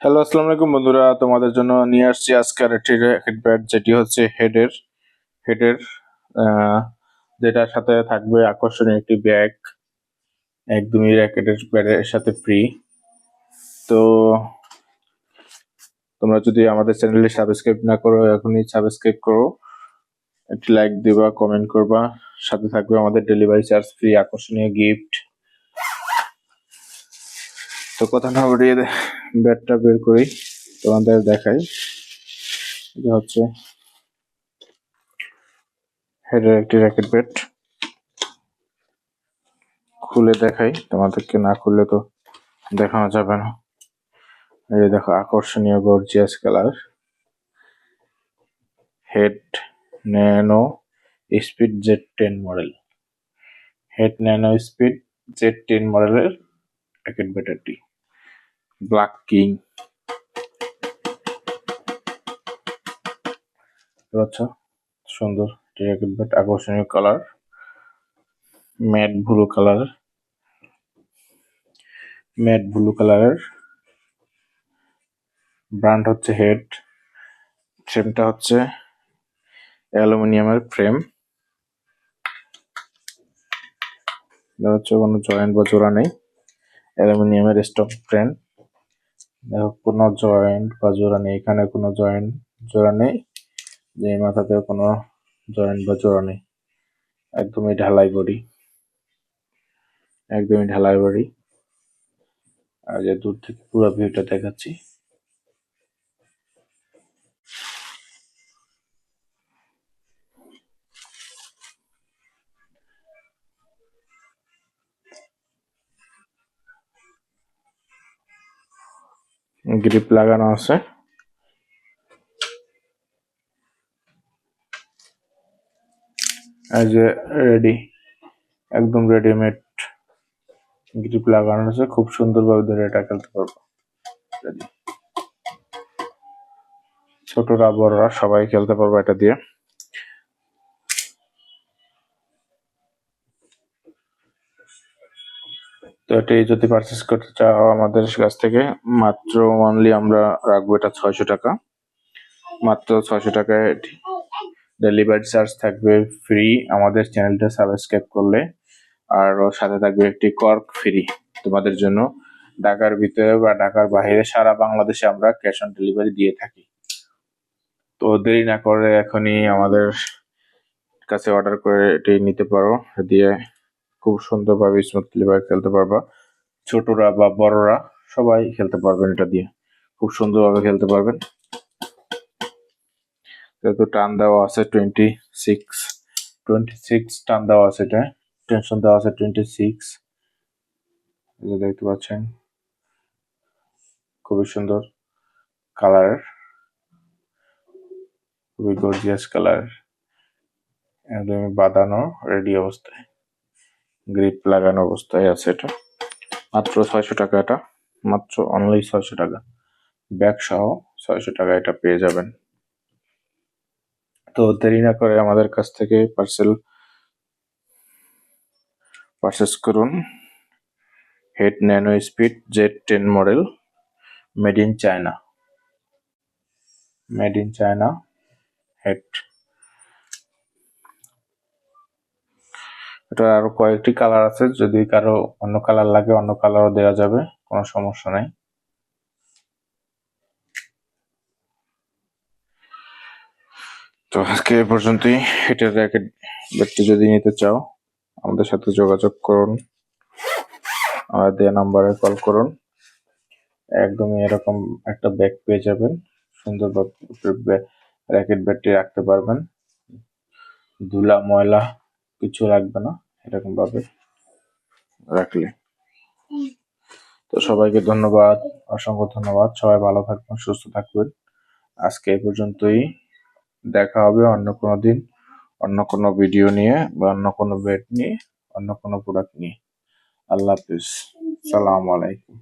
Hello, আসসালামু আলাইকুম বন্ধুরা। তোমাদের জন্য নিয়ে আসছি আজকের একটি র্যাকেট ব্যাট, যেটি হচ্ছে হেডের যেটার সাথে থাকবে আকর্ষণীয় একটি ব্যাগ, একদমই র্যাকেটের ব্যাটের সাথে ফ্রি। তো তোমরা যদি আমাদের চ্যানেলটি সাবস্ক্রাইব না করো, এখনই সাবস্ক্রাইব করো, একটি লাইক দিবা, কমেন্ট করবা, সাথে থাকবে আমাদের ডেলিভারি চার্জ ফ্রি, আকর্ষণীয় গিফট। তো কথা না বাড়িয়ে ব্যাটটা বের করি, তোমাদের দেখাই। এটা হচ্ছে হেডের একটি র্যাকেট ব্যাট। খুলে দেখাই তোমাদেরকে, না খুললে তো দেখানো যাবে না। এই দেখো, আকর্ষণীয় gorgeous colour, head nano speed Z10 model. Head nano speed Z10 মডেলের র্যাকেট ব্যাটারটি, ব্ল্যাক কিং। আচ্ছা, সুন্দর র্যাকেট ব্যাট, আকর্ষণীয় কালার, ম্যাট ব্লু কালারের। ব্র্যান্ড হচ্ছে হেড। ফ্রেমটা হচ্ছে অ্যালুমিনিয়ামের ফ্রেম। হচ্ছে কোনো জয়েন্ট বা জোড়া নেই, অ্যালুমিনিয়ামের স্টক ফ্রেম। দেখো, কোনো জয়েন্ট বা জোড়া নেই, এখানে কোনো জোড়া নেই, যে মাথাতেও কোনো জয়েন্ট বা জোড়া নেই। একদমই ঢালাই বডি। আর যে দূর থেকে পুরো ভিউটা দেখাচ্ছি। গ্রিপ লাগানো আছে। এই যে রেডি, একদম রেডিমেড গ্রিপ লাগানো আছে, খুব সুন্দরভাবে ধরে এটা খেলতে পারবো। ছোটরা বড়রা সবাই খেলতে পারবো এটা দিয়ে। তো এটি যদি পারচেস করতে চাও আমাদের কাছ থেকে, মাত্র অনলি আমরা রাখবো এটা 600 টাকা, মাত্র 600 টাকায়। ডেলিভারি চার্জ থাকবে ফ্রি আমাদের চ্যানেলটা সাবস্ক্রাইব করলে, আর সাথে থাকবে একটি কর্ক ফ্রি তোমাদের জন্য। ঢাকার ভিতরে বা ঢাকার বাইরে সারা বাংলাদেশে আমরা ক্যাশ অন ডেলিভারি দিয়ে থাকি। তো দেরি না করে এখনই আমাদের কাছে অর্ডার করে এটি নিতে পারো, দিয়ে খুব সুন্দরভাবে স্মুথলি খেলতে পারবা। ছোটরা বা বড়রা সবাই খেলতে পারবেন, এটা দিয়ে খুব সুন্দরভাবে খেলতে পারবেন। যেহেতু টান দেওয়া আছে 26 টান দেওয়া আছে, এটা টেনশন দেওয়া আছে 26, দেখতে পাচ্ছেন। খুবই সুন্দর কালার, খুবই গর্জিয়াস কালার, একদমই বাঁধানো রেডি অবস্থায়, গ্রিপ লাগানো অবস্থায় আছে। এটা মাত্র 600 টাকা, এটা মাত্র অনলি 600 টাকা, ব্যাগ সহ 600 টাকা এটা পেয়ে যাবেন। তো দেরি না করে আমাদের কাছ থেকে পারচেস করুন। Head nano speed Z10 model, made in China head. এটা আরো কয়েকটি কালার আছে, যদি কারো অন্য কালার লাগে অন্য কালারও দেওয়া যাবে, কোনো সমস্যা নাই। তো আজকে এ পর্যন্তই। এটার র্যাকেট ব্যাটটি যদি নিতে চাও আমাদের সাথে যোগাযোগ করুন, আমাদের দেওয়া নাম্বারে কল করুন। একদমই এরকম একটা ব্যাগ পেয়ে যাবেন, সুন্দরভাবে র্যাকেট ব্যাটটি রাখতে পারবেন, ধুলা ময়লা কিছু রাখবে না এরকম ভাবে রাখলে। তো সবাইকে ধন্যবাদ, অসংখ্য ধন্যবাদ। সবাই ভালো থাকবেন, সুস্থ থাকবেন। আজকে এই পর্যন্তই, দেখা হবে অন্য কোনো দিন, অন্য কোনো ভিডিও নিয়ে বা অন্য কোনো ব্যাট নিয়ে, অন্য কোনো প্রোডাক্ট নিয়ে। আল্লাহ হাফিজ, সালাম আলাইকুম।